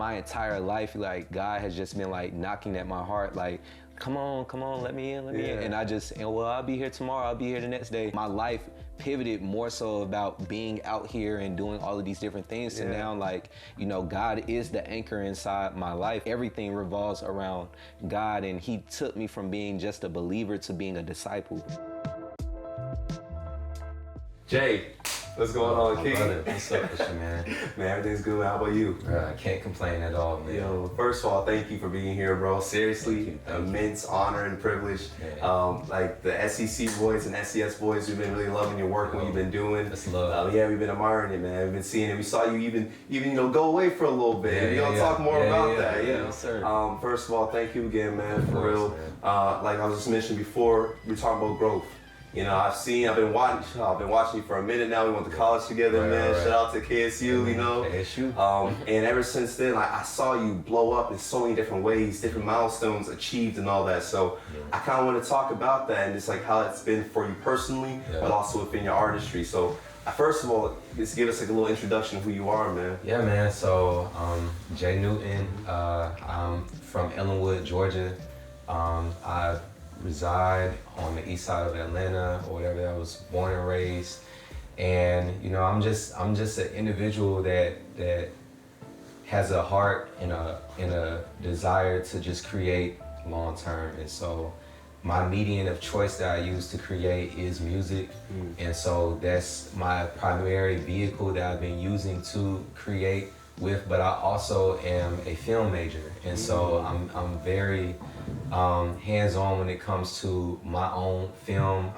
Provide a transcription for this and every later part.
my entire life, like God has just been like knocking at my heart, like, come on, let me in. And I'll be here tomorrow, I'll be here the next day. My life pivoted more so about being out here and doing all of these different things to now, like, you know, God is the anchor inside my life. Everything revolves around God, and he took me from being just a believer to being a disciple. Jay, what's going on, King? Brother, what's up with you, man? Man, everything's good. How about you? I can't complain at all, man. Yo, first of all, thank you for being here, bro. Seriously, immense honor and privilege. Like the SEC boys and SES boys, we've been really loving your work, what you've been doing. That's love. Yeah, we've been admiring it, man. We've been seeing it. We saw you even you know, go away for a little bit. Talk more about that. Yeah, sir. First of all, thank you again, man, for real. Like I was just mentioning before, we talking about growth. You know, I've been watching you for a minute now. We went to college together, man. Right. Shout out to KSU, you know. KSU. And ever since then, like, I saw you blow up in so many different ways, different milestones achieved and all that. So I kind of want to talk about that and just like how it's been for you personally, but also within your artistry. So first of all, just give us like a little introduction of who you are, man. Yeah, man. So Jay Newton. I'm from Ellenwood, Georgia. I reside on the east side of Atlanta or whatever. I was born and raised, and you know, I'm just an individual that has a heart and a desire to just create long term. And so my medium of choice that I use to create is music, and so that's my primary vehicle that I've been using to create with. But I also am a film major, and so I'm very hands-on when it comes to my own film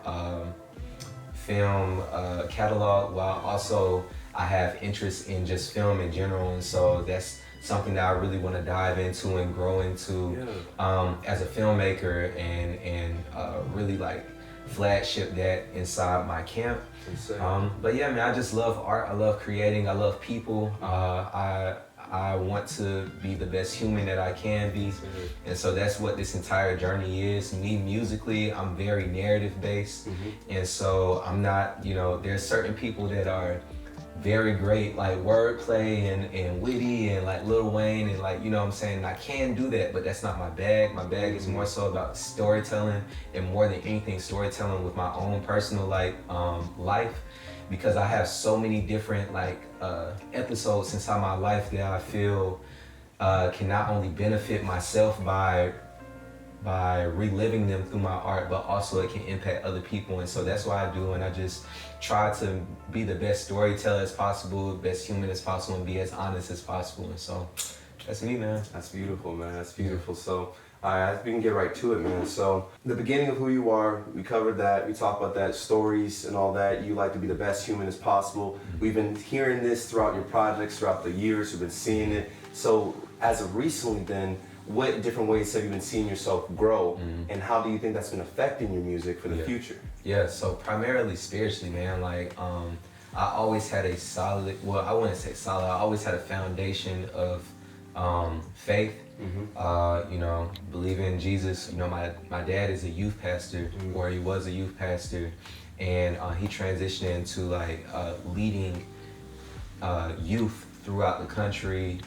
catalog, while also I have interest in just film in general. And so that's something that I really want to dive into and grow into as a filmmaker, and really like flagship that inside my camp. But yeah, man, I just love art. I love creating. I love people. I want to be the best human that I can be. And so that's what this entire journey is. Me musically, I'm very narrative based. And so I'm not, you know, there's certain people that are very great, like wordplay and witty and like Lil Wayne and like, you know what I'm saying? I can do that, but that's not my bag. My bag is more so about storytelling, and more than anything, storytelling with my own personal like life. Because I have so many different like episodes inside my life that I feel can not only benefit myself by reliving them through my art, but also it can impact other people. And so that's what I do, and I just try to be the best storyteller as possible, best human as possible, and be as honest as possible. And so that's me, man. That's beautiful, man. That's beautiful. So we can get right to it, man. So the beginning of who you are, we covered that. We talked about that, stories and all that. You like to be the best human as possible. We've been hearing this throughout your projects, throughout the years. We've been seeing it. So as of recently then, what different ways have you been seeing yourself grow, and how do you think that's been affecting your music for the future? Yeah, so primarily spiritually, man. Like I always had a solid, well, I wouldn't say solid, I always had a foundation of faith. You know, believing in Jesus. You know, my dad is a youth pastor, or he was a youth pastor, and he transitioned into like leading youth throughout the country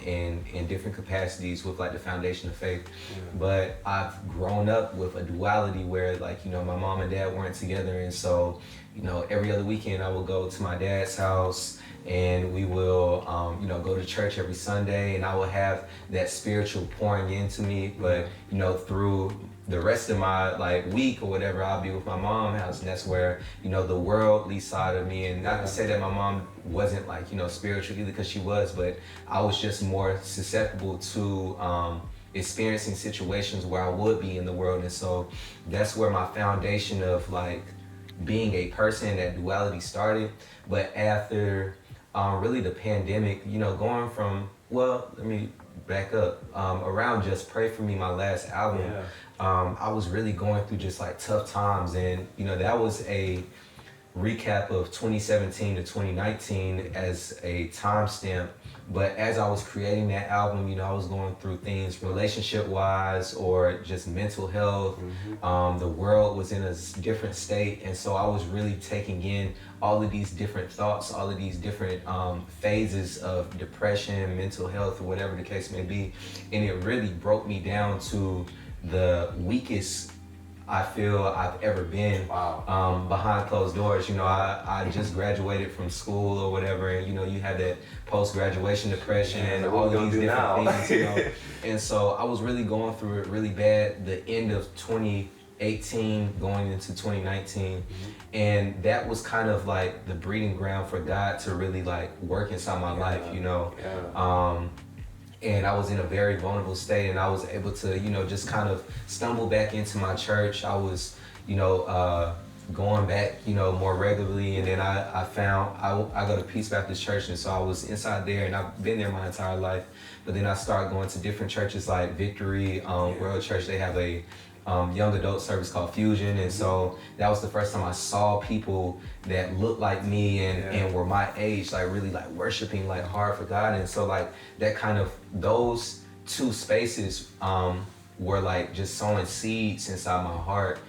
in different capacities with like the foundation of faith. But I've grown up with a duality where, like, you know, my mom and dad weren't together, and so, you know, every other weekend I will go to my dad's house, and we will, you know, go to church every Sunday, and I will have that spiritual pouring into me. But, you know, through the rest of my like week or whatever, I'll be with my mom's house, and that's where, you know, the worldly side of me, and not to say that my mom wasn't like, you know, spiritual either, because she was, but I was just more susceptible to experiencing situations where I would be in the world. And so that's where my foundation of like being a person, that duality started. But after really the pandemic, you know, going from, well, let me back up, around Just Pray For Me, my last album, I was really going through just like tough times, and you know, that was a recap of 2017 to 2019 as a timestamp. But as I was creating that album, you know, I was going through things relationship-wise or just mental health. The world was in a different state, and so I was really taking in all of these different thoughts, all of these different phases of depression, mental health, or whatever the case may be. And it really broke me down to the weakest I feel I've ever been. Behind closed doors. You know, I just graduated from school or whatever, and you know, you had that post-graduation depression and all these different things, you know. And so I was really going through it really bad the end of 2018 going into 2019. And that was kind of like the breeding ground for God to really like work inside my life, you know. And I was in a very vulnerable state, and I was able to, you know, just kind of stumble back into my church. I was, you know, going back, you know, more regularly, and then I found, I go to Peace Baptist Church, and so I was inside there, and I've been there my entire life. But then I started going to different churches like Victory, World Church. They have a young adult service called Fusion, and so that was the first time I saw people that looked like me and were my age, like really like worshiping like hard for God. And so like that kind of, those two spaces were like just sowing seeds inside my heart.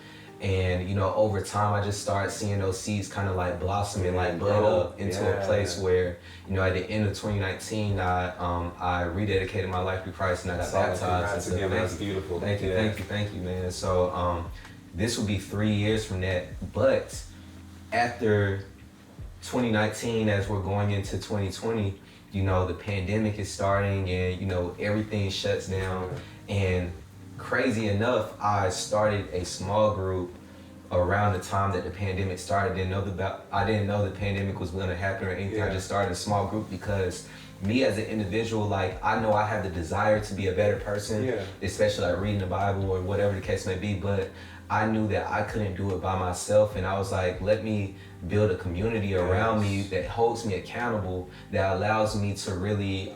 And you know, over time I just started seeing those seeds kind of like blossom and like bud up into a place where, you know, at the end of 2019 I rededicated my life to Christ, and I got baptized. That's beautiful. Thank you, man. So this will be 3 years from that. But after 2019, as we're going into 2020, you know, the pandemic is starting, and you know, everything shuts down. And crazy enough, I started a small group around the time that the pandemic started. I didn't know the pandemic was going to happen or anything. I just started a small group because me as an individual, like, I know I have the desire to be a better person, especially like reading the Bible or whatever the case may be, but I knew that I couldn't do it by myself. And I was like, let me build a community around me that holds me accountable, that allows me to really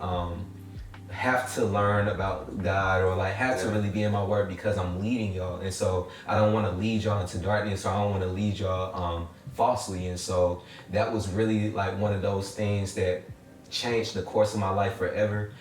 have to learn about God, or like have to really be in my word, because I'm leading y'all. And so I don't want to lead y'all into darkness, or I don't want to lead y'all falsely. And so that was really like one of those things that changed the course of my life forever.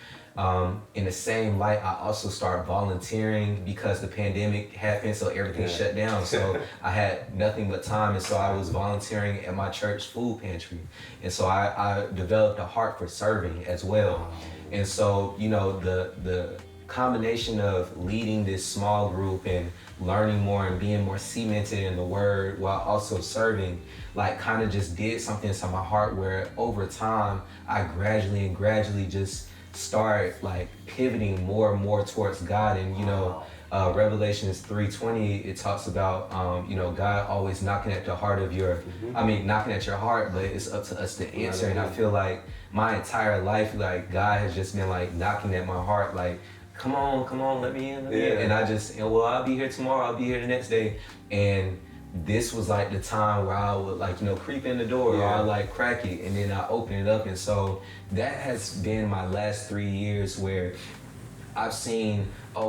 In the same light, I also started volunteering because the pandemic happened, so everything shut down. So I had nothing but time, and so I was volunteering at my church food pantry. And so I developed a heart for serving as well. And so, you know, the combination of leading this small group and learning more and being more cemented in the word while also serving, like, kind of just did something inside my heart where over time I gradually just start like pivoting more and more towards God. And you know, Revelations 3:20, it talks about you know, God always knocking at the heart of your knocking at your heart, but it's up to us to answer. And I feel like my entire life, like, God has just been like knocking at my heart, like, come on, let me in. And I just, well, I'll be here tomorrow, I'll be here the next day. And this was like the time where I would, like, you know, creep in the door, or I like crack it, and then I open it up. And so that has been my last 3 years, where I've seen,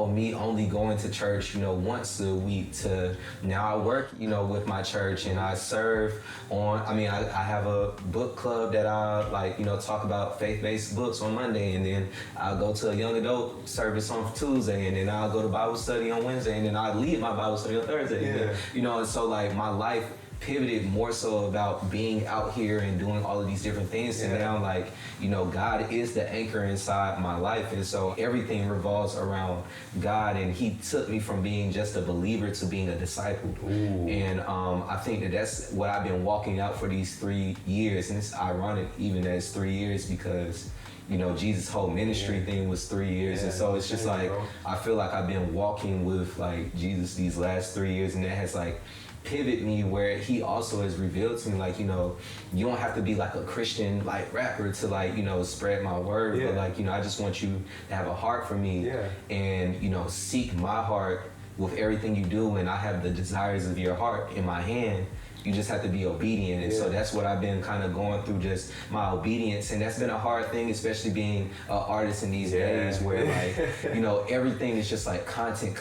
me only going to church, you know, once a week, to now I work, you know, with my church, and I serve on, I have a book club that I, like, you know, talk about faith-based books on Monday, and then I'll go to a young adult service on Tuesday, and then I'll go to Bible study on Wednesday, and then I lead my Bible study on Thursday. You know, and so like my life pivoted more so about being out here and doing all of these different things, and now, like, you know, God is the anchor inside my life, and so everything revolves around God. And he took me from being just a believer to being a disciple. And I think that that's what I've been walking out for these 3 years. And it's ironic even that it's 3 years, because, you know, Jesus' whole ministry thing was 3 years. And so it's just like, I feel like I've been walking with like Jesus these last 3 years, and that has like pivot me, where he also has revealed to me, like, you know, you don't have to be like a Christian like rapper to, like, you know, spread my word, but like, you know, I just want you to have a heart for me, and, you know, seek my heart with everything you do, and I have the desires of your heart in my hand. you just have to be obedient. And so that's what I've been kind of going through, just my obedience. And that's been a hard thing, especially being an artist in these days where like, you know, everything is just like content,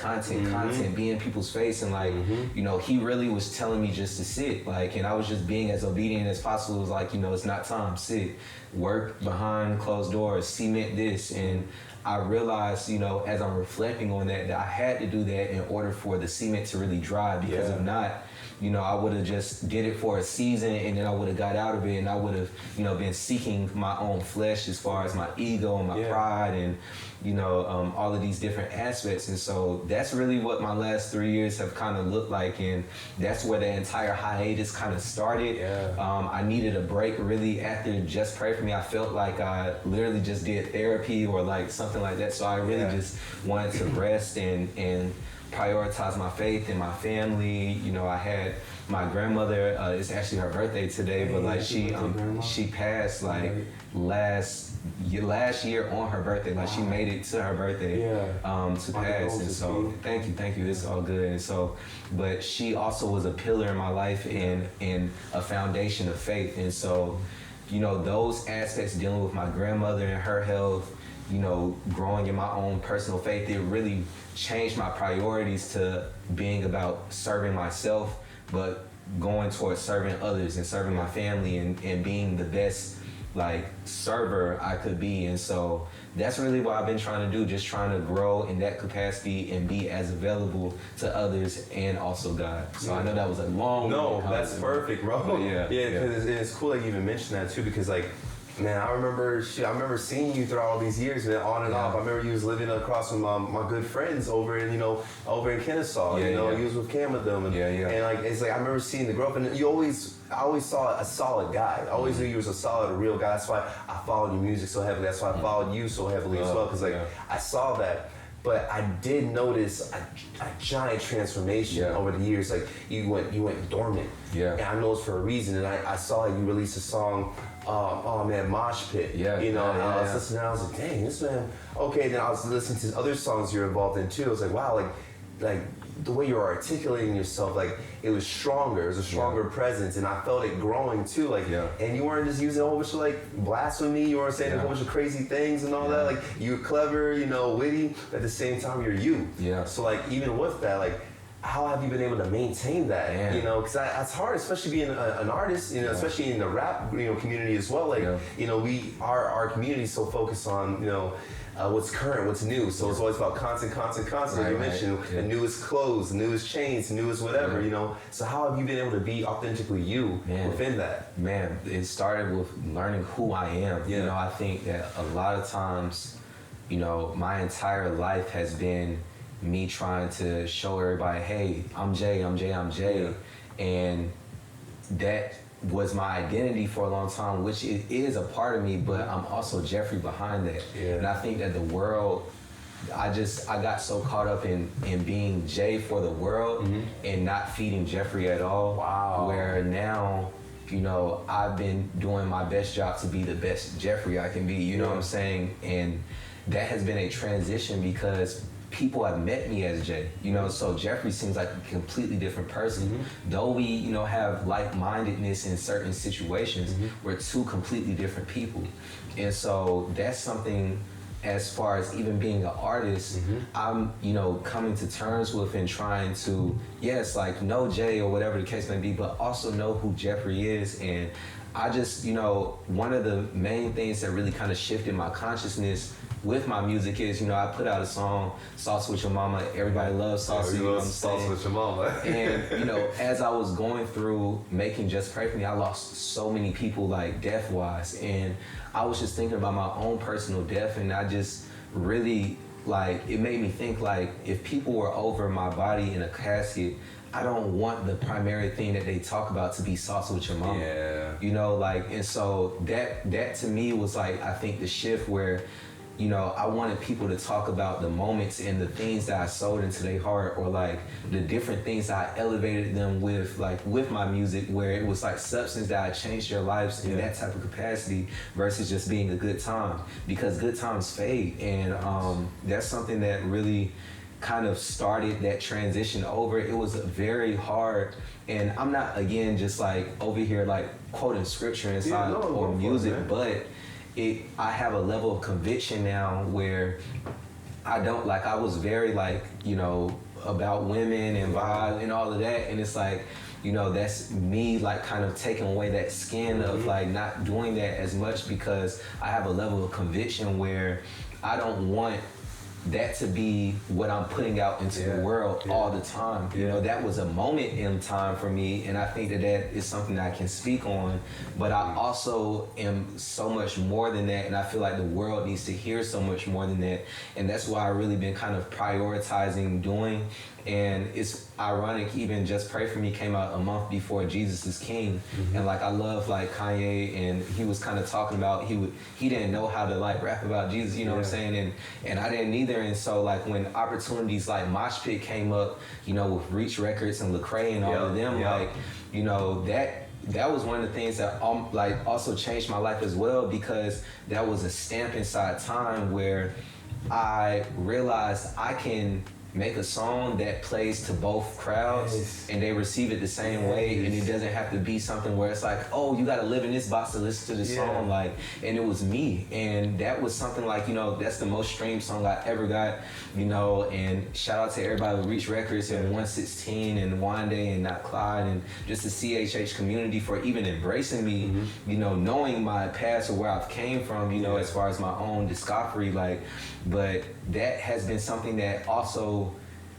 be in people's face. And like, you know, he really was telling me just to sit, like, and I was just being as obedient as possible. It was like, you know, it's not time, sit, work behind closed doors, cement this. And I realized, you know, as I'm reflecting on that I had to do that in order for the cement to really dry, because if not, you know, I would have just did it for a season and then I would have got out of it, and I would have, you know, been seeking my own flesh as far as my ego and my pride and, you know, all of these different aspects. And so that's really what my last 3 years have kind of looked like, and that's where the entire hiatus kind of started. I needed a break really after Just Pray For Me. I felt like I literally just did therapy or like something like that. So I really just wanted to rest and prioritize my faith and my family. You know, I had my grandmother, it's actually her birthday today, but like she passed like last year on her birthday. Like she made it to her birthday to pass. And so thank you, it's all good. And so, but she also was a pillar in my life and a foundation of faith. And so, you know, those aspects, dealing with my grandmother and her health, you know, growing in my own personal faith, it really changed my priorities to being about serving myself, but going towards serving others and serving my family and being the best like server I could be. And so that's really what I've been trying to do, just trying to grow in that capacity and be as available to others and also God. So I know that was a long that's perfect, bro. But because it's cool that you even mentioned that too, because like, man, I remember seeing you throughout all these years, and on and off. I remember you was living across from my good friends over in Kennesaw. You was with Cam with them, and like it's like I remember seeing the growth, and I always saw a solid guy. I always knew you was a real guy. That's why I followed your music so heavily. That's why I followed you so heavily as well, because like I saw that. But I did notice a giant transformation over the years. Like you went dormant. And I know it's for a reason. And I saw you release a song. Moshpit. I was listening. I was like, dang, this man. Okay, then I was listening to other songs you're involved in too. I was like, wow, like the way you're articulating yourself, like it was stronger. It was a stronger presence, and I felt it growing too. Like, and you weren't just using a whole bunch of like blasphemy. You weren't saying a whole bunch of crazy things and all that. Like you're clever, you know, witty. But at the same time, you're you. So like even with that, like, how have you been able to maintain that? You know, because that's hard, especially being an artist. You know, especially in the rap community as well. Like you know, our community is so focused on what's current, what's new. So it's always about content. You mentioned the newest clothes, the newest chains, the newest whatever. You know, so how have you been able to be authentically you within that? Man, it started with learning who I am. You know, I think that a lot of times, you know, my entire life has been me trying to show everybody, hey, I'm Jay. And that was my identity for a long time, which it is a part of me, but I'm also Jeffrey behind that. And I think that the world, I got so caught up in being Jay for the world and not feeding Jeffrey at all. Where now, you know, I've been doing my best job to be the best Jeffrey I can be, you know what I'm saying? And that has been a transition because people have met me as Jay, you know, so Jeffrey seems like a completely different person. Though we, you know, have like-mindedness in certain situations, we're two completely different people. And so that's something, as far as even being an artist, I'm, you know, coming to terms with and trying to, like know Jay or whatever the case may be, but also know who Jeffrey is. And I just, you know, one of the main things that really kind of shifted my consciousness with my music is, you know, I put out a song, Salsa with Your Mama. Everybody loves Salsa, you know what I'm saying? Salsa with Your Mama. And, you know, as I was going through making Just Pray For Me, I lost so many people, like, death-wise. And I was just thinking about my own personal death, and I just really, like, it made me think, like, if people were over my body in a casket, I don't want the primary thing that they talk about to be Salsa with Your Mama. You know, like, and so that to me was, like, I think the shift where, you know, I wanted people to talk about the moments and the things that I sowed into their heart, or like the different things that I elevated them with, like with my music, where it was like substance that I changed their lives in that type of capacity versus just being a good time, because good times fade. And that's something that really, kind of started that transition over, it was very hard. And I'm not, again, just like over here like quoting scripture inside or music, but I have a level of conviction now where I don't, like, I was very like, you know, about women and vibe and all of that, and it's like, you know, that's me like kind of taking away that skin of like not doing that as much, because I have a level of conviction where I don't want that to be what I'm putting out into the world all the time. You know, that was a moment in time for me, and I think that is something that I can speak on, but I also am so much more than that, and I feel like the world needs to hear so much more than that, and that's why I've really been kind of prioritizing doing. And it's ironic, even Just Pray For Me came out a month before Jesus is King. And like, I love like Kanye, and he was kind of talking about, he didn't know how to like rap about Jesus, you know what I'm saying? And I didn't either. And so like when opportunities like Moshpit came up, you know, with Reach Records and Lacrae and all of them, like, you know, that was one of the things that like also changed my life as well, because that was a stamp inside time where I realized I can make a song that plays to both crowds and they receive it the same way, and it doesn't have to be something where it's like, oh, you gotta live in this box to listen to this song, like, and it was me, and that was something like, you know, that's the most streamed song I ever got, you know, and shout out to everybody with Reach Records and 116 and Wande and Not Clyde and just the CHH community for even embracing me, you know, knowing my past or where I've came from, you know, as far as my own discography, like, but that has been something that also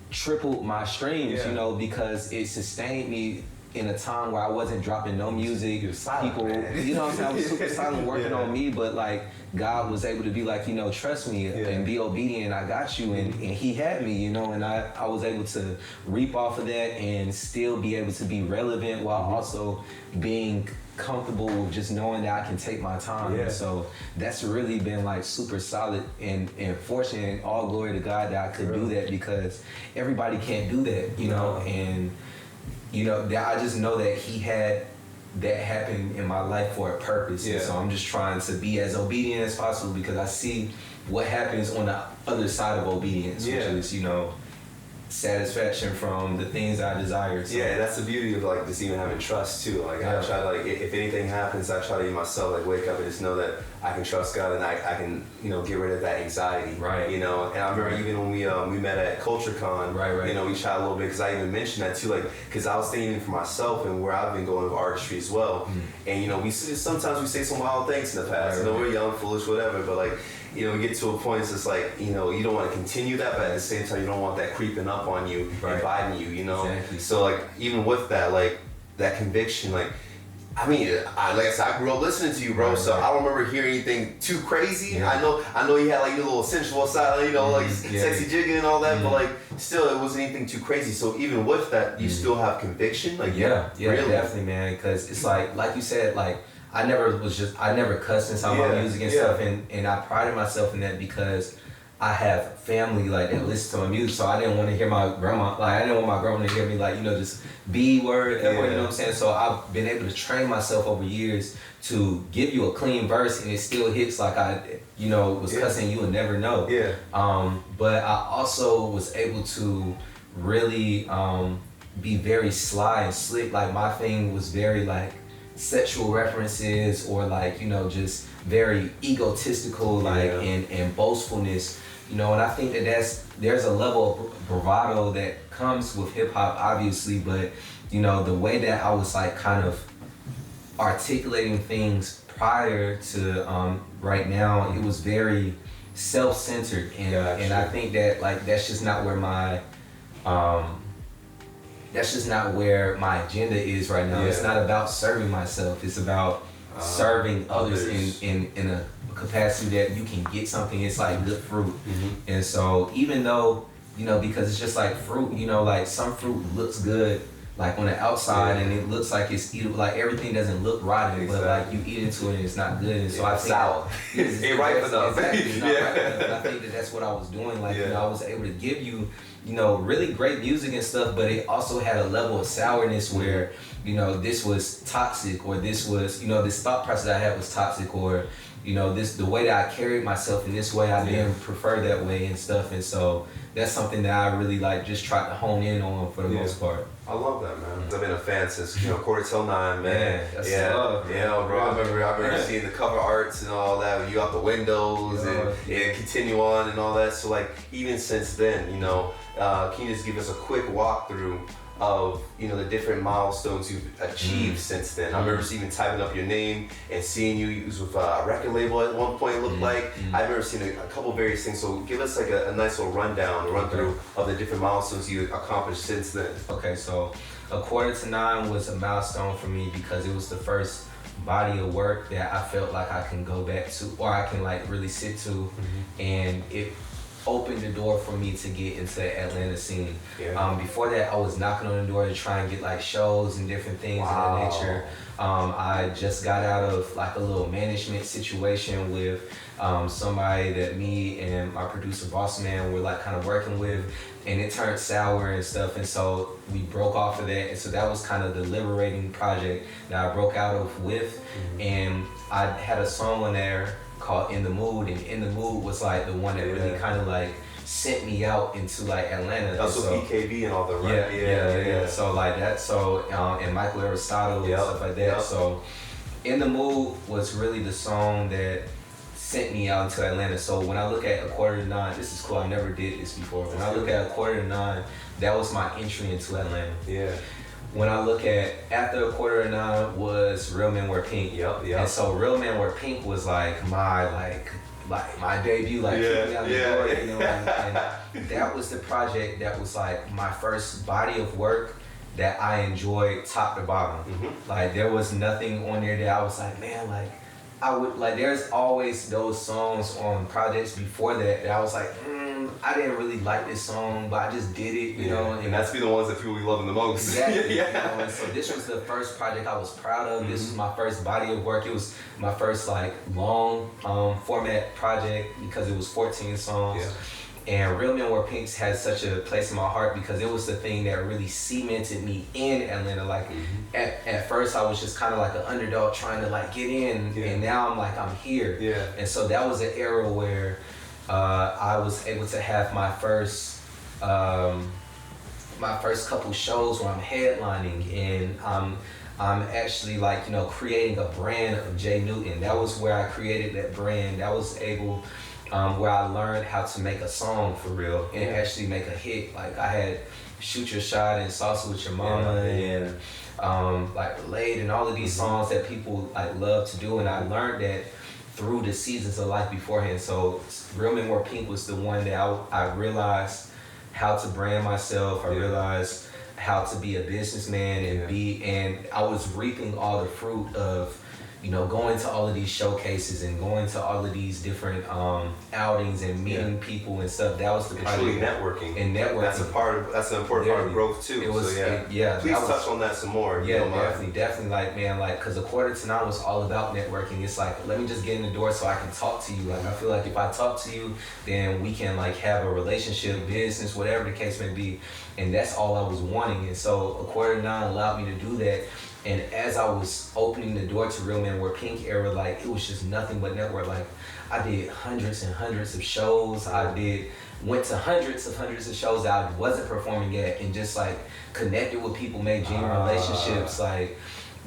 tripled my streams, you know, because it sustained me in a time where I wasn't dropping no music. You're silent, people, man. you know what I'm saying? I was super silent working on me, but like God was able to be like, you know, trust me and be obedient. I got you, and He had me, you know, and I was able to reap off of that and still be able to be relevant while also being comfortable just knowing that I can take my time. And so that's really been like super solid and fortunate, and all glory to God that I could do that, because everybody can't do that, you know, and you know, that I just know that He had that happen in my life for a purpose. And so I'm just trying to be as obedient as possible, because I see what happens on the other side of obedience, which is, you know, satisfaction from the things I desire. So. Yeah, that's the beauty of like just even having trust too. Like I try to like, if anything happens, I try to myself like wake up and just know that I can trust God, and I can, you know, get rid of that anxiety. Right. You know, and I remember even when we met at CultureCon, you know, we chatted a little bit, because I even mentioned that too, like, because I was thinking for myself and where I've been going with artistry as well. And you know, sometimes we say some wild things in the past. You know, we're young, foolish, whatever, but like, you know, we get to a point, it's just like, you know, you don't want to continue that, but at the same time, you don't want that creeping up on you, inviting you, you know? Exactly. So, like, even with that, like, that conviction, like, I mean, like I said, I grew up listening to you, bro, so I don't remember hearing anything too crazy. I know you had, like, your little sensual side, you know, like, sexy jigging and all that, but, like, still, it wasn't anything too crazy. So, even with that, you still have conviction? Like, really? Definitely, man, because it's like you said, like, I never cussed inside my music and stuff, and I prided myself in that, because I have family like that listen to my music, so I didn't want to hear my grandma, like I didn't want my grandma to hear me like, you know, just B word, you know what I'm saying? So I've been able to train myself over years to give you a clean verse and it still hits like I, you know, was cussing, you would never know. But I also was able to really be very sly and slick. Like my thing was very like sexual references, or like, you know, just very egotistical, like and boastfulness, you know. And I think that there's a level of bravado that comes with hip hop, obviously, but you know, the way that I was like kind of articulating things prior to right now, it was very self-centered, and I think that like that's just not where my agenda is right now. It's not about serving myself. It's about serving others in a capacity that you can get something. It's like good fruit. And so even though, you know, because it's just like fruit, you know, like some fruit looks good like on the outside and it looks like it's eatable, like everything doesn't look rotten, but like you eat into it and it's not good. And so I think sour. It ain't ripe enough. Exactly, it's not ripe enough. And I think that that's what I was doing. Like, you know, I was able to give you, you know, really great music and stuff, but it also had a level of sourness where, you know, this was toxic, or this was, you know, this thought process I had was toxic, or, you know, the way that I carried myself in this way, I didn't prefer that way and stuff. And so that's something that I really like just tried to hone in on for the most part. I love that, man. I've been a fan since, you know, 8:45, man. That's Yeah, love, yeah, bro. I remember seeing the cover arts and all that when you out the windows and continue on and all that. So like, even since then, you know, can you just give us a quick walkthrough of, you know, the different milestones you've achieved since then? I remember even typing up your name and seeing you use with a record label at one point, it looked like. I remember seeing a couple various things. So give us like a nice little run through of the different milestones you accomplished since then. Okay, so 8:45 was a milestone for me because it was the first body of work that I felt like I can go back to, or I can like really sit to, and it opened the door for me to get into the Atlanta scene. Before that, I was knocking on the door to try and get like shows and different things of that nature. I just got out of like a little management situation with somebody that me and my producer Boss Man were like kind of working with, and it turned sour and stuff, and so we broke off of that, and so that was kind of the liberating project that I broke out of with. And I had a song on there called In the Mood, and In the Mood was like the one that really kind of like sent me out into like Atlanta. That's with EKB and all the right? Yeah. So like that, and Michael Aristotle and stuff like that. So In the Mood was really the song that sent me out into Atlanta. So when I look at 8:45, this is cool, I never did this before. When I look at 8:45, that was my entry into Atlanta. When I look at after 8:45 was Real Men Wear Pink. And so Real Men Wear Pink was like my my debut, like kicking out the door, you know, and that was the project that was like my first body of work that I enjoyed top to bottom. Like there was nothing on there that I was like, man, like I would like. There's always those songs on projects before that I was like, I didn't really like this song, but I just did it, you know. And that's be the ones that people be loving the most. Exactly. You know, and so this was the first project I was proud of. This was my first body of work. It was my first like long format project because it was 14 songs. And Real Men Wear Pinks had such a place in my heart because it was the thing that really cemented me in Atlanta. Like at first I was just kind of like an underdog trying to like get in, and now I'm like, I'm here. And so that was an era where I was able to have my first couple shows where I'm headlining, and I'm actually like, you know, creating a brand of Jay Newton. That was where I created that brand. That was able where I learned how to make a song for real and actually make a hit. Like I had Shoot Your Shot and Salsa with Your Momma and like Relate and all of these songs that people like love to do, and I learned that through the seasons of life beforehand. So Real Men Wear Pink was the one that I realized how to brand myself. I realized how to be a businessman and I was reaping all the fruit of, you know, going to all of these showcases and going to all of these different outings and meeting people and stuff. That was the part of networking. And networking. That's an important part of growth too. It was, Please touch on that some more. Definitely. Like, man, like, cause 8:45 was all about networking. It's like, let me just get in the door so I can talk to you. Like, I feel like if I talk to you, then we can like have a relationship, business, whatever the case may be. And that's all I was wanting. And so 8:45 allowed me to do that. And as I was opening the door to Real Men Wear Pink era, like it was just nothing but network. Like I did hundreds and hundreds of shows. Went to hundreds of shows that I wasn't performing at, and just like connected with people, made genuine relationships, like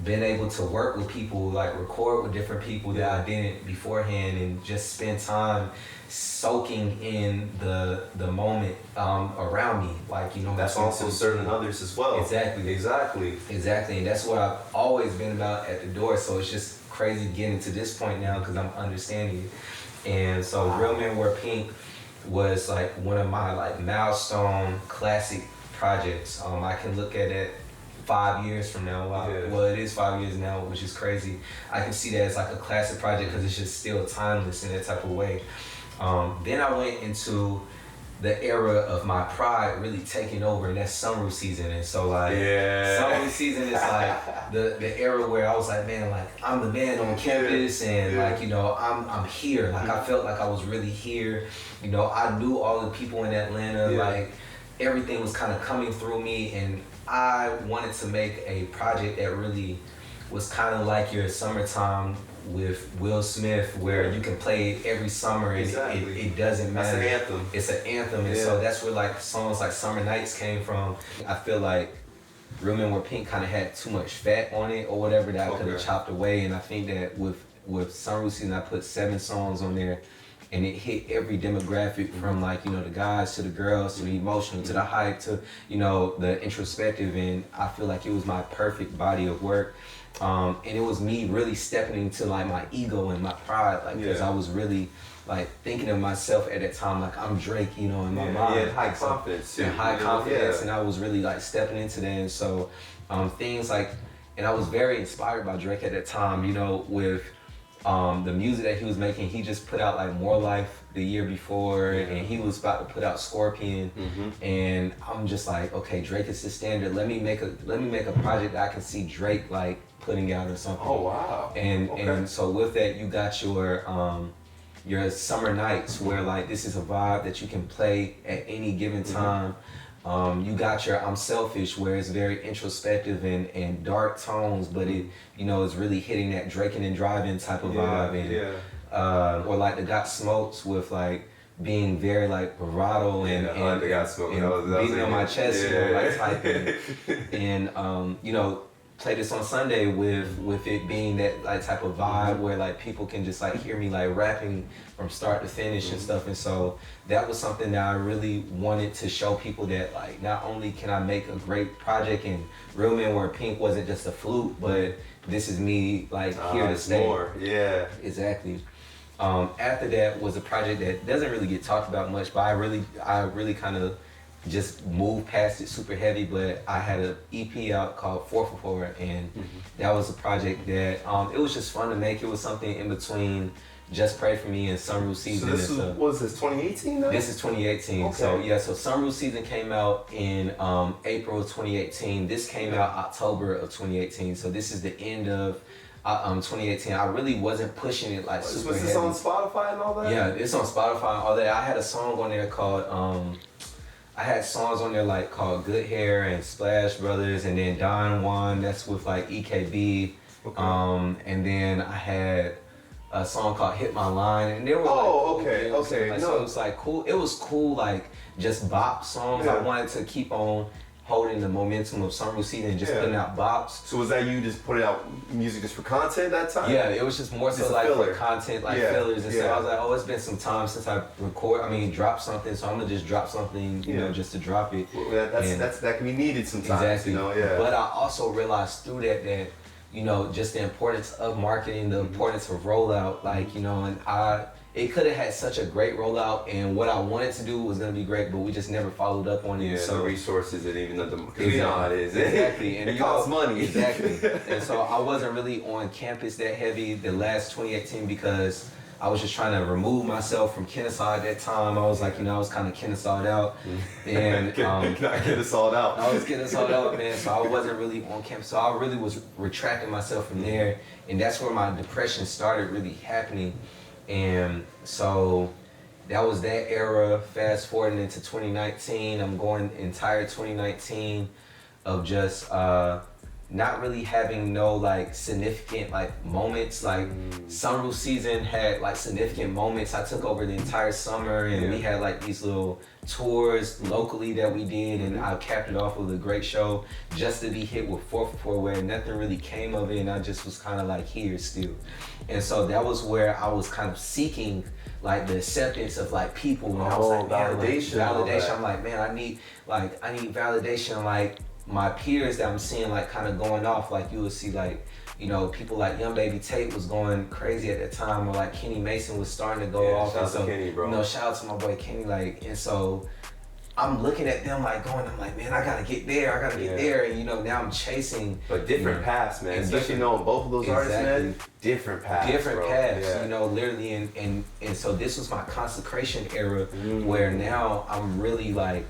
been able to work with people, like record with different people that I didn't beforehand, and just spend time soaking in the moment around me, like, you know. That's also serving others as well. Exactly, and that's what I've always been about at the door. So it's just crazy getting to this point now because I'm understanding it. And so Real Men Wear Pink was like one of my like milestone classic projects. I can look at it 5 years from now. Well, it is 5 years now, which is crazy. I can see that as like a classic project because it's just still timeless in that type of way. Then I went into the era of my pride really taking over, and that's Sunroof season. And so like Sunroof season is like the era where I was like, man, like I'm the man on campus, and like, you know, I'm here. Like I felt like I was really here. You know, I knew all the people in Atlanta. Like everything was kind of coming through me, and I wanted to make a project that really was kind of like your summertime with Will Smith, where you can play it every summer and it doesn't matter. That's an anthem. It's an anthem, and so that's where like songs like Summer Nights came from. I feel like Real Men Wear Pink kind of had too much fat on it or whatever that I could have chopped away, and I think that with Sunroof season I put 7 songs on there, and it hit every demographic from like, you know, the guys to the girls to the emotional to the hype to, you know, the introspective, and I feel like it was my perfect body of work. And it was me really stepping into like my ego and my pride, like, because I was really like thinking of myself at that time like I'm Drake, you know, in my mind. Yeah, high confidence too. And high confidence, and I was really like stepping into that, and so things like, and I was very inspired by Drake at that time, you know, with the music that he was making. He just put out like More Life the year before, and he was about to put out Scorpion, and I'm just like, okay, Drake is the standard. Let me make a project that I can see Drake like putting out or something. Oh wow. And so with that, you got your Summer Nights, where like this is a vibe that you can play at any given time. You got your I'm Selfish, where it's very introspective and dark tones, but it, you know, is really hitting that Draking and Driving type of vibe. And or like the Got Smokes with like being very like bravado and beating on my chest, you know, like typing. And you know, play this on Sunday with it being that like type of vibe where like people can just like hear me like rapping from start to finish and stuff. And so that was something that I really wanted to show people, that like not only can I make a great project and Real Men Wear Pink wasn't just a fluke, but this is me like here to stay. More. Yeah. Exactly. After that was a project that doesn't really get talked about much, but I really kind of just moved past it super heavy. But I had an EP out called FoFoFo, and that was a project that it was just fun to make. It was something in between Just Pray For Me and Sunroof Season. So was this 2018 though? This is 2018. Okay. So yeah, so Sunroof Season came out in April of 2018. This came out October of 2018. So this is the end of 2018. I really wasn't pushing it like super heavy. Was this on Spotify and all that? Yeah, it's on Spotify and all that. I had a song on there called I had songs on there like called Good Hair and Splash Brothers, and then Don Juan, that's with like EKB. Okay. And then I had a song called Hit My Line, and they were okay. Like, so it was like cool. It was cool, like just bop songs. I wanted to keep on holding the momentum of Sunroof Season and just putting out bops. So was that you just putting out music just for content that time? Yeah, it was just more so like for content, like fillers and stuff. I was like, oh, it's been some time since I dropped something, so I'm gonna just drop something, you know, just to drop it. Well, that can be needed sometimes. Exactly. You know, But I also realized through that you know, just the importance of marketing, the importance of rollout, like, you know, and it could have had such a great rollout, and what I wanted to do was going to be great, but we just never followed up on it. Yeah, so the resources and even the you know how it is. Exactly. And it costs money. Exactly. And so I wasn't really on campus that heavy the last 2018 because I was just trying to remove myself from Kennesaw at that time. I was like, you know, I was kind of Kennesawed out. And not Kennesawed out. I was Kennesawed out, man. So I wasn't really on campus. So I really was retracting myself from there. And that's where my depression started really happening. And so that was that era. Fast forwarding into 2019, I'm going entire 2019 of just not really having no like significant like moments. Like Sunroof Season had like significant moments. I took over the entire summer, and we had like these little tours locally that we did, and I capped it off with a great show just to be hit with FoFoFo, where nothing really came of it, and I just was kind of like here still. And so that was where I was kind of seeking like the acceptance of like people, and I was like, man, validation. I'm like, man, I need validation. Like my peers that I'm seeing like kind of going off, like you would see like, you know, people like Young Baby Tate was going crazy at that time, or like Kenny Mason was starting to go off. Shout out to Kenny, bro. You know, shout out to my boy Kenny, like, and so I'm looking at them like I'm like, man, I gotta get there, and you know, now I'm chasing. But different paths, man. Especially knowing both of those artists, man. Different paths. Different paths, you know, literally, and so this was my consecration era, where now I'm really like,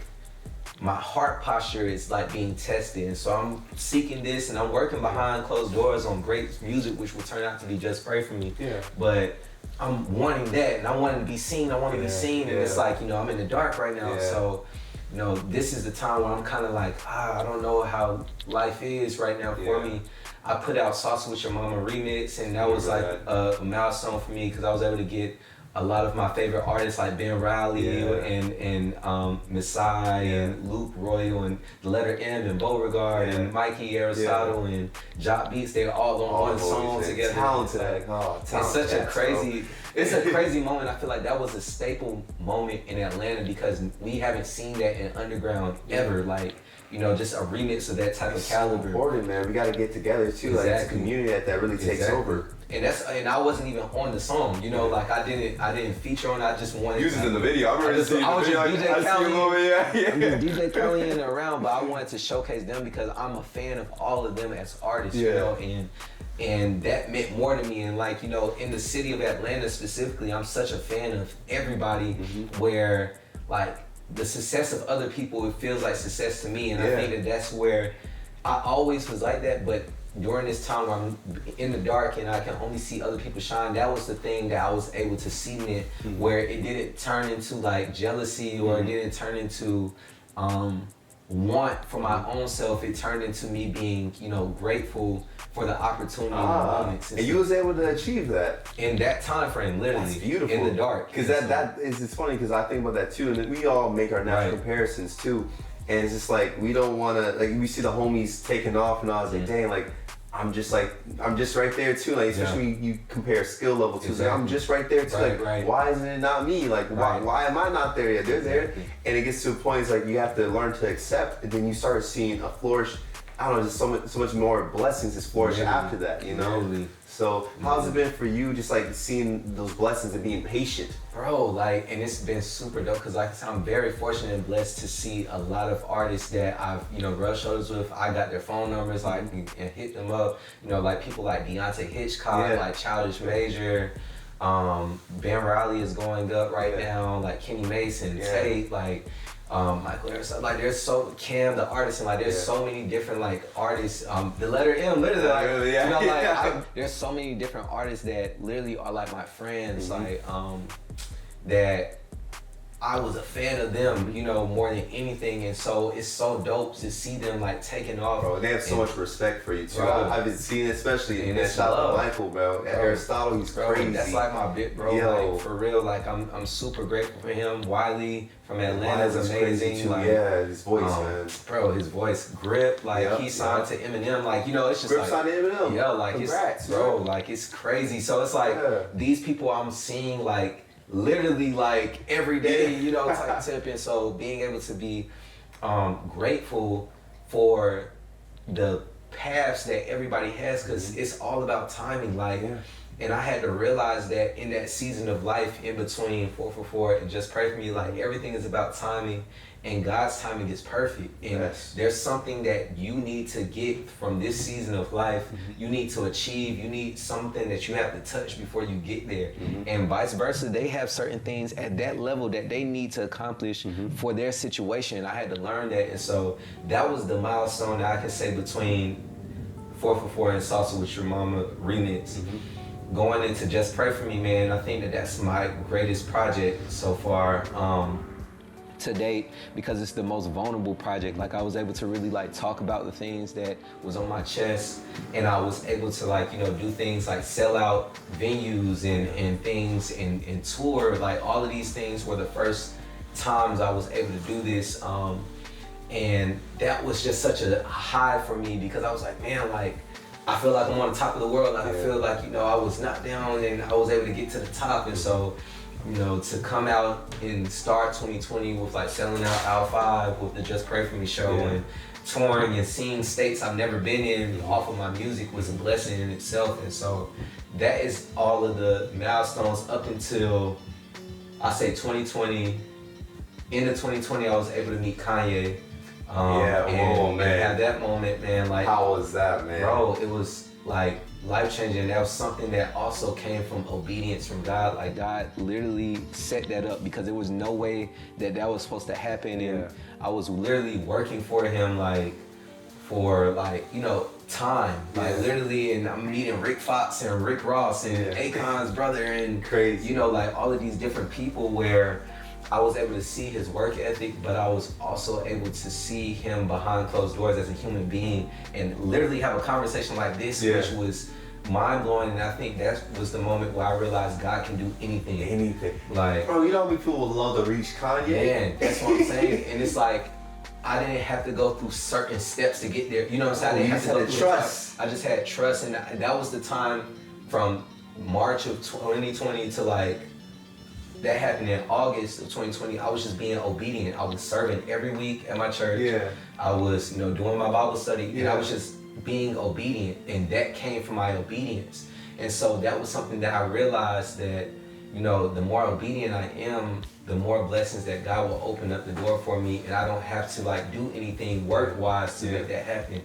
my heart posture is like being tested, and so I'm seeking this, and I'm working behind closed doors on great music, which will turn out to be Just Pray For Me. Yeah. But I'm wanting that, and I want to be seen. And it's like, you know, I'm in the dark right now. So, you know, this is the time where I'm kind of like, I don't know how life is right now for me. I put out Salsa with Your Momma remix, and that was like a milestone for me because I was able to get a lot of my favorite artists like Ben Reilly and Masai and Luke Royal and The Letter M and Beauregard and Mikey Aristotle and Jock Beats. They're all on one song together. Talented. It's such a crazy, it's a crazy moment. I feel like that was a staple moment in Atlanta because we haven't seen that in underground ever. Like, you know, just a remix of that type of caliber. So important, man. We got to get together too. Like, it's a community that really takes over. And I wasn't even on the song, you know, like I didn't feature on it. I just wanted. You was in the video. I remember seeing the video. DJ Kelly. I mean, DJ Kelly and around, but I wanted to showcase them because I'm a fan of all of them as artists, you know, and that meant more to me. And like, you know, in the city of Atlanta specifically, I'm such a fan of everybody where like the success of other people, it feels like success to me. And I think that that's where I always was like that, but during this time where I'm in the dark and I can only see other people shine, that was the thing that I was able to cement where it didn't turn into like jealousy or it didn't turn into want for my own self. It turned into me being, you know, grateful for the opportunity and the moments. And you was able to achieve that in that time frame, literally. That's beautiful. In the dark. Because that is, it's funny because I think about that too, and we all make our natural comparisons too. And it's just like, we don't want to, like, we see the homies taking off and I was like, dang, like, I'm just right there too. Like, especially when you compare skill level too. Like, I'm just right there too. Why isn't it not me? Like, why am I not there yet? They're there. And it gets to a point, it's like, you have to learn to accept, and then you start seeing a flourish. I don't know, just so much more blessings is flourish after that, you know? So how's it been for you, just like seeing those blessings and being patient? Bro, like, and it's been super dope because like I said, I'm very fortunate and blessed to see a lot of artists that I've, you know, rubbed shoulders with. I got their phone numbers, like, and hit them up. You know, like people like Deonte, Hitchcock, like Childish Major. Ben Reilly is going up right now, like Kenny Mason, Tate, like Michael Aristotle, like there's so Cam the artist, and like there's so many different like artists. The letter M, literally, like, you know, like there's so many different artists that literally are like my friends, like that I was a fan of them, you know, more than anything, and so it's so dope to see them like taking off. Bro, they have so much respect for you too. I've been seeing it, especially in that South Michael, bro. Aristotle, he's crazy. That's like my bit, bro. Like for real, like I'm super grateful for him. Wiley from Atlanta is amazing. Too. Like, his voice, man. Bro, his voice, Grip, like he signed to Eminem, like, you know, it's just Grip signed to Eminem. Yeah, like congrats, it's bro, like it's crazy. So it's like these people I'm seeing like literally like every day, you know, type tip. And so being able to be grateful for the paths that everybody has, because it's all about timing, like and I had to realize that in that season of life in between FoFoFo and Just Pray For Me, like everything is about timing, and God's timing is perfect. And there's something that you need to get from this season of life, you need to achieve, you need something that you have to touch before you get there. And vice versa, they have certain things at that level that they need to accomplish for their situation. I had to learn that, and so that was the milestone that I could say between FoFoFo and Salsa with Your Momma remix. Going into Just Pray For Me, man, I think that that's my greatest project so far to date, because it's the most vulnerable project. Like, I was able to really like talk about the things that was on my chest, and I was able to like, you know, do things like sell out venues and things and tour. Like, all of these things were the first times I was able to do this, and that was just such a high for me, because I was like, man, like, I feel like I'm on the top of the world. Like, I feel like, you know, I was knocked down and I was able to get to the top. And so, you know, to come out and start 2020 with like selling out Aisle 5 with the Just Pray For Me show and touring and seeing states I've never been in off of my music was a blessing in itself. And so that is all of the milestones up until, I say 2020. End of 2020, I was able to meet Kanye. And have that moment, man. Like, how was that, man? Bro, it was like life-changing. That was something that also came from obedience from God. Like, God literally set that up, because there was no way that that was supposed to happen. And I was literally working for him, like, for like, you know, time. Like, literally, and I'm meeting Rick Fox and Rick Ross and Akon's brother and crazy, you know, like all of these different people where I was able to see his work ethic, but I was also able to see him behind closed doors as a human being and literally have a conversation like this, which was mind-blowing. And I think that was the moment where I realized God can do anything. Anything. Like, bro, you know how many people would love to reach Kanye? Yeah, that's what I'm saying. And it's like, I didn't have to go through certain steps to get there. You know what I'm saying? I didn't have to go through trust. I just had trust, and that was the time from March of 2020 to like, that happened in August of 2020. I was just being obedient. I was serving every week at my church. Yeah. I was, doing my Bible study, and I was just being obedient, and that came from my obedience. And so that was something that I realized that, the more obedient I am, the more blessings that God will open up the door for me, and I don't have to like do anything work-wise to make that happen.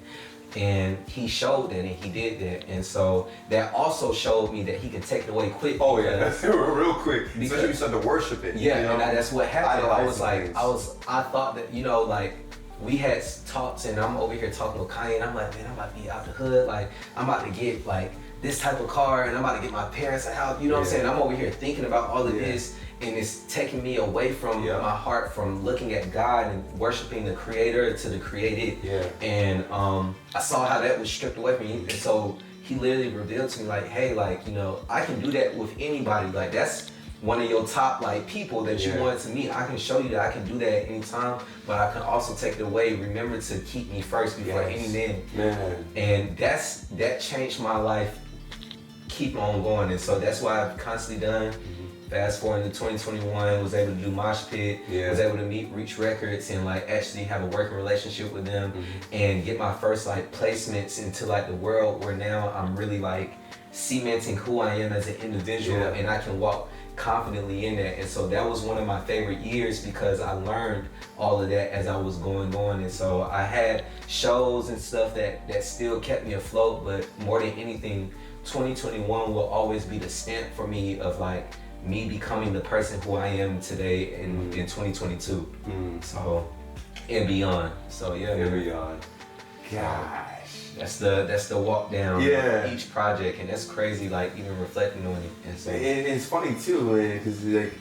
And he showed that, and he did that, and so that also showed me that he can take it away quick. Oh yeah, that's real quick. Because, especially when you start to worship it. Yeah, and that's what happened. I was like, things. I thought that, like, we had talks, and I'm over here talking with Kanye, and I'm like, man, I'm about to be out the hood. Like, I'm about to get like this type of car, and I'm about to get my parents a house. You know what I'm saying? I'm over here thinking about all of this, and it's taking me away from my heart, from looking at God and worshiping the Creator to the created. Yeah. And I saw how that was stripped away from me, and so he literally revealed to me like, hey, like, I can do that with anybody. Like, that's one of your top like people that you wanted to meet. I can show you that I can do that at any time, but I can also take it away. Remember to keep me first before any man. And that changed my life. Keep on going, and so that's why I've constantly done. Fast forward into 2021, was able to do Moshpit, was able to meet Reach Records and like actually have a working relationship with them and get my first like placements into like the world where now I'm really like cementing who I am as an individual and I can walk confidently in that. And so that was one of my favorite years because I learned all of that as I was going on. And so I had shows and stuff that still kept me afloat, but more than anything, 2021 will always be the stamp for me of like me becoming the person who I am today in 2022. So, and beyond. So and beyond. Gosh. That's the walk down each project, and that's crazy, like even reflecting on it. And so, and it's funny too, man, because like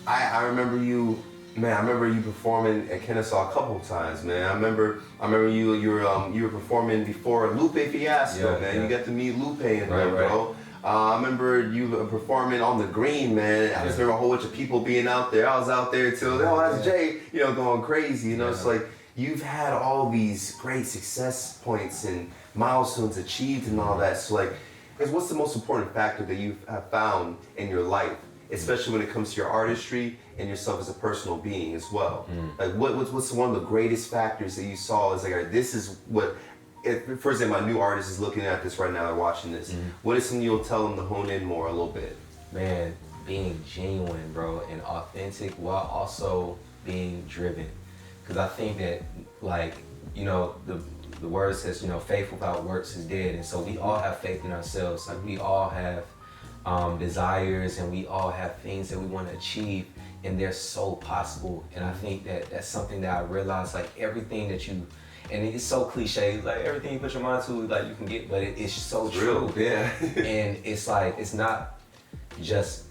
I remember you, man. I remember you performing at Kennesaw a couple of times, man. I remember you were performing before Lupe Fiasco, man. You got to meet Lupe and them, bro. I remember you performing on the green, man. I just remember a whole bunch of people being out there. I was out there too. Oh, that's Jaye, going crazy. It's like you've had all these great success points and milestones achieved and all that. So like, what's the most important factor that you have found in your life, especially when it comes to your artistry and yourself as a personal being as well? Like, what's one of the greatest factors that you saw? Is like, this is what. For example, my new artist is looking at this right now and watching this. What is something you'll tell them to hone in more a little bit? Man, being genuine, bro, and authentic while also being driven. Because I think that, like, the word says, faith without works is dead. And so we all have faith in ourselves. Like, we all have desires and we all have things that we want to achieve, and they're so possible. And I think that that's something that I realized, like, everything that you, and it's so cliche, like everything you put your mind to, like you can get, but it's so true. And it's like, it's not just,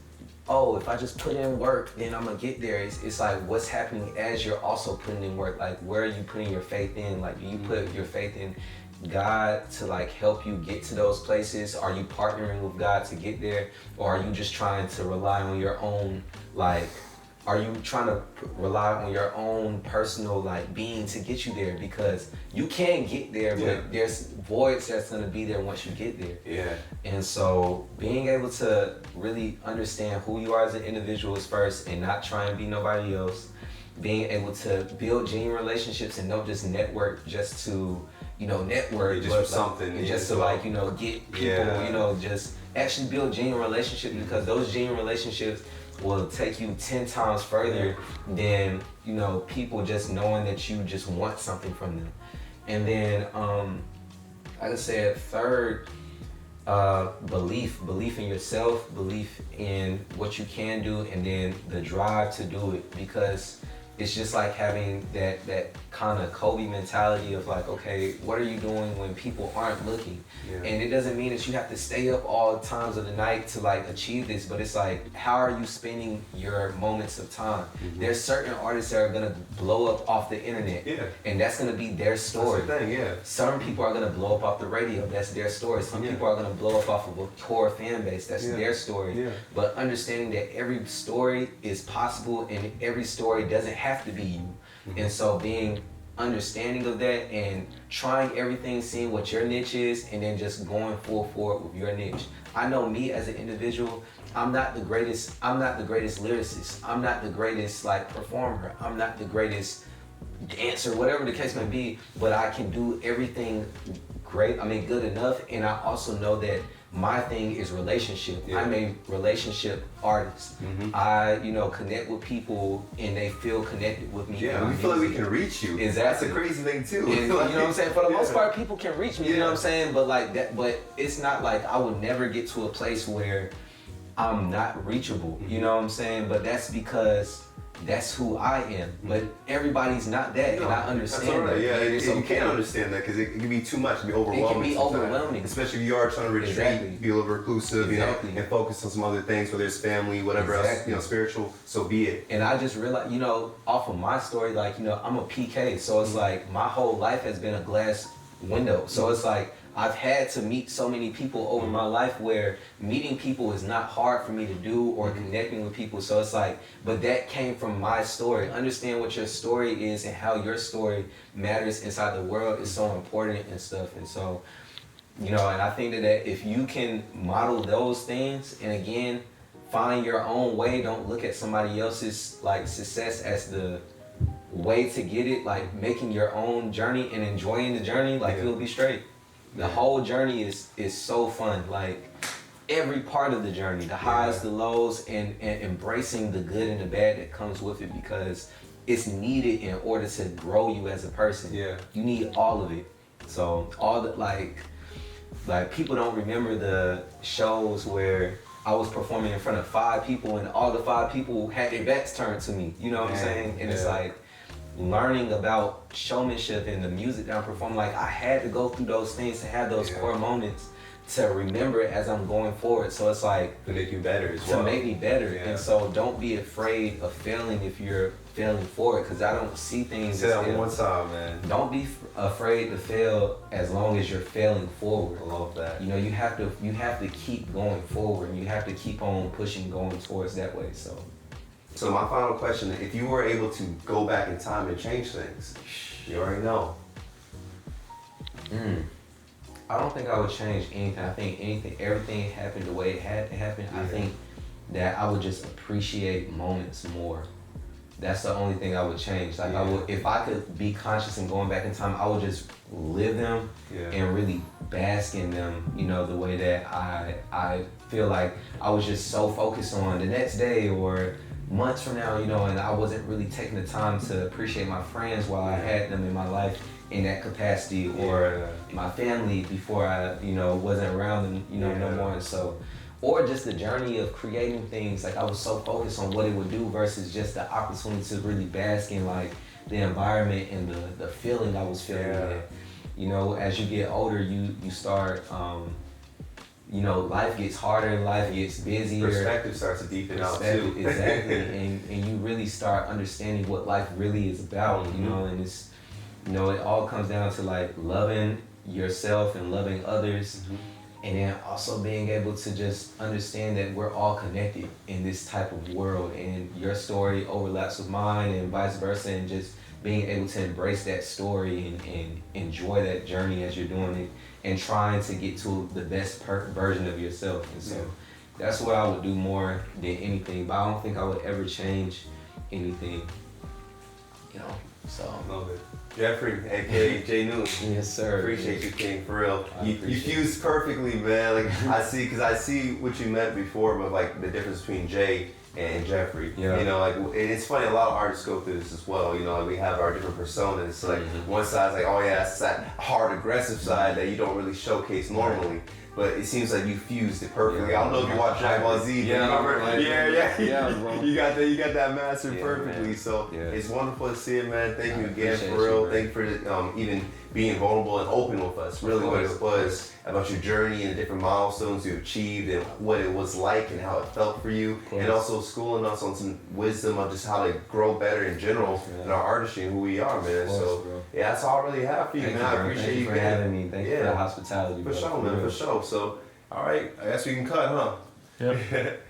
oh, if I just put in work, then I'm gonna get there. It's like, what's happening as you're also putting in work? Like, where are you putting your faith in? Like, do you put your faith in God to like help you get to those places? Are you partnering with God to get there? Or are you just trying to rely on your own, like, are you trying to rely on your own personal like being to get you there? Because you can get there, but there's voids that's gonna be there once you get there. And so being able to really understand who you are as an individual is first, and not try and be nobody else. Being able to build genuine relationships and don't just network just to, network, just for something, and just to like, get people, just actually build genuine relationships, because those genuine relationships will take you 10 times further than, people just knowing that you just want something from them. And then, like I said, third, belief in yourself, belief in what you can do, and then the drive to do it, because it's just like having that kind of Kobe mentality of like, okay, what are you doing when people aren't looking? Yeah. And it doesn't mean that you have to stay up all times of the night to like achieve this, but it's like, how are you spending your moments of time? There's certain artists that are gonna blow up off the internet, and that's gonna be their story. That's the thing, Some people are gonna blow up off the radio, that's their story. Some people are gonna blow up off of a core fan base, that's their story. But understanding that every story is possible and every story doesn't have to be you. And so being understanding of that and trying everything, seeing what your niche is, and then just going full forward with your niche. I know me as an individual, I'm not the greatest lyricist. I'm not the greatest like performer. I'm not the greatest dancer, whatever the case may be, but I can do everything good enough. And I also know that my thing is relationship. I'm a relationship artist. I, connect with people and they feel connected with me. Yeah, we feel like we can reach you. Exactly. That's a crazy thing too. And, you know what I'm saying? For the most part, people can reach me, you know what I'm saying? But like that, but it's not like I would never get to a place where I'm not reachable, you know what I'm saying? But that's because that's who I am. But everybody's not that, and I understand that's all right. that. Yeah, It's you okay. can't understand that because it can be too much, it can be overwhelming. It can be overwhelming. Especially if you are trying to retreat, be a little reclusive, and focus on some other things, whether it's family, whatever else, spiritual, so be it. And I just realized, off of my story, like, I'm a PK, so it's like my whole life has been a glass window. So it's like, I've had to meet so many people over my life where meeting people is not hard for me to do or connecting with people. So it's like, but that came from my story. Understand what your story is and how your story matters inside the world is so important and stuff. And so, and I think that if you can model those things and again, find your own way, don't look at somebody else's like success as the way to get it, like making your own journey and enjoying the journey, like you'll be straight. The whole journey is so fun, like every part of the journey, the highs, the lows, and embracing the good and the bad that comes with it because it's needed in order to grow you as a person. You need all of it. So all the like people don't remember the shows where I was performing in front of 5 people and all the 5 people had their backs turned to me. You know what I'm saying? And it's like learning about showmanship and the music that I'm performing, like I had to go through those things to have those core moments to remember it as I'm going forward. So it's like to make you better as well. To make me better. And so don't be afraid of failing if you're failing forward, because I don't see things. Say that one time, man. Don't be afraid to fail as long as you're failing forward. I love that. You have to keep going forward, and you have to keep on pushing, going towards that way. So my final question, if you were able to go back in time and change things, you already know. I don't think I would change anything. I think everything happened the way it had to happen. I think that I would just appreciate moments more. That's the only thing I would change. Like I would, if I could be conscious and going back in time, I would just live them and really bask in them, the way that I feel like I was just so focused on the next day or months from now, and I wasn't really taking the time to appreciate my friends while I had them in my life in that capacity, or my family before I, wasn't around them, no more. And so, or just the journey of creating things, like I was so focused on what it would do versus just the opportunity to really bask in like the environment and the feeling I was feeling. As you get older, you start, life gets harder, life gets busier. Perspective starts to deepen out too. Exactly, and you really start understanding what life really is about, and it's, it all comes down to like loving yourself and loving others, and then also being able to just understand that we're all connected in this type of world, and your story overlaps with mine and vice versa, and just being able to embrace that story and enjoy that journey as you're doing it, and trying to get to the best version of yourself. And so that's what I would do more than anything, but I don't think I would ever change anything, so. Love it. Jeffrey, aka Jay Newton. Yes, sir. Appreciate you, King, for real. You appreciate fused perfectly, man. Like I see what you meant before, but like the difference between Jay and Jeffrey. It's funny, a lot of artists go through this as well. Like we have our different personas. So like one side's like, oh yeah, that's that hard aggressive side that you don't really showcase normally. but it seems like you fused it perfectly. I don't know if you watched Dragon Ball Z, but bro. You got that mastered perfectly. Man. So it's wonderful to see it, man. Thank you again for real. Thank you for even being vulnerable and open with us. Really, what it was about your journey and the different milestones you achieved and what it was like and how it felt for you, and also schooling us on some wisdom of just how to grow better in general in our artistry and who we are, man. So yeah, that's all I really have for you, man. I appreciate you for having me. Thank you for the hospitality. For sure, man. For sure. So, all right, I guess we can cut, huh? Yep.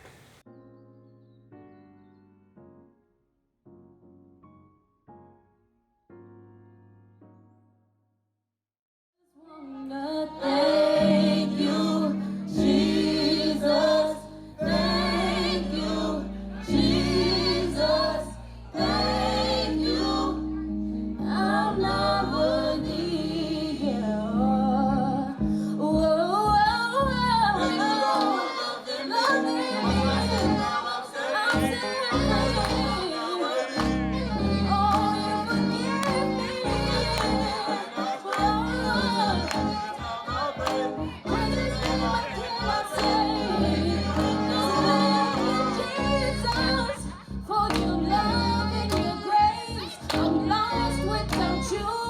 Thank you, Jesus. Thank you, Jesus. Thank you. I'll never leave you. For your love and your grace, I'm lost without you.